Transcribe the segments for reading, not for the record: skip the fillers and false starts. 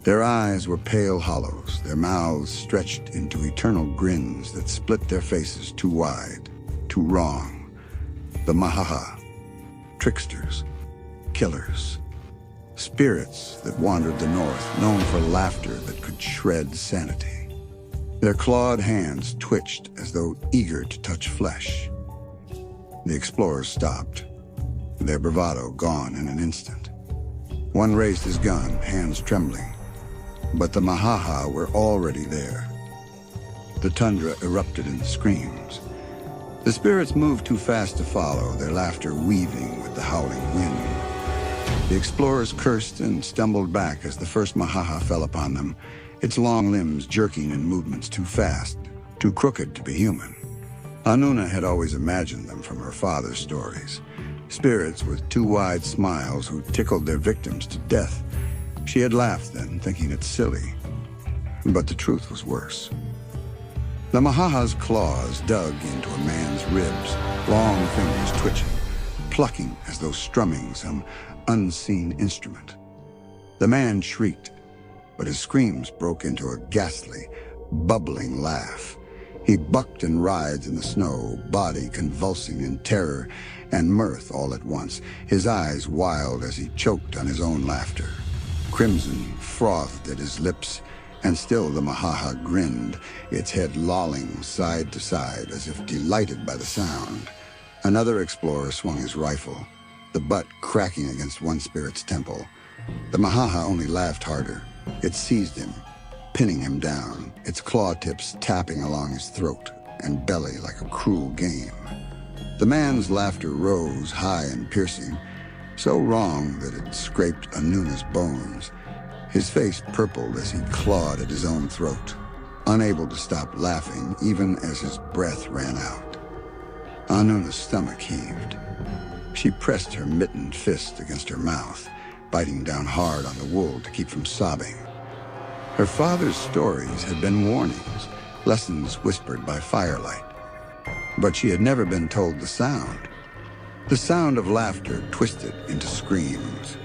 Their eyes were pale hollows, their mouths stretched into eternal grins that split their faces too wide, too wrong. The Mahaha, tricksters, killers, spirits that wandered the north, known for laughter that could shred sanity. Their clawed hands twitched as though eager to touch flesh. The explorers stopped, their bravado gone in an instant. One raised his gun, hands trembling, but the Mahaha were already there. The tundra erupted in screams. The spirits moved too fast to follow, their laughter weaving with the howling wind. The explorers cursed and stumbled back as the first Mahaha fell upon them, its long limbs jerking in movements too fast, too crooked to be human. Anuna had always imagined them from her father's stories. Spirits with too wide smiles who tickled their victims to death. She had laughed then, thinking it silly. But the truth was worse. The Mahaha's claws dug into a man's ribs, long fingers twitching, plucking as though strumming some unseen instrument. The man shrieked, but his screams broke into a ghastly, bubbling laugh. He bucked and writhed in the snow, body convulsing in terror and mirth all at once, his eyes wild as he choked on his own laughter. Crimson frothed at his lips, and still the Mahaha grinned, its head lolling side to side as if delighted by the sound. Another explorer swung his rifle, the butt cracking against one spirit's temple. The Mahaha only laughed harder. It seized him, pinning him down, its claw tips tapping along his throat and belly like a cruel game. The man's laughter rose high and piercing, so wrong that it scraped Anuna's bones. His face purpled as he clawed at his own throat, unable to stop laughing even as his breath ran out. Anuna's stomach heaved. She pressed her mittened fist against her mouth, biting down hard on the wool to keep from sobbing. Her father's stories had been warnings, lessons whispered by firelight. But she had never been told the sound. The sound of laughter twisted into screams.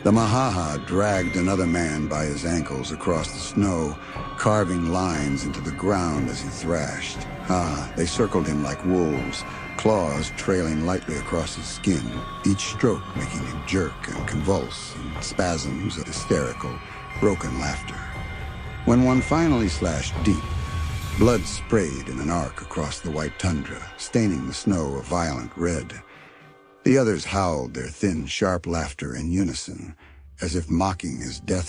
The Mahaha dragged another man by his ankles across the snow, carving lines into the ground as he thrashed. They circled him like wolves, claws trailing lightly across his skin, each stroke making him jerk and convulse in spasms of hysterical, broken laughter. When one finally slashed deep, blood sprayed in an arc across the white tundra, staining the snow a violent red. The others howled their thin, sharp laughter in unison, as if mocking his death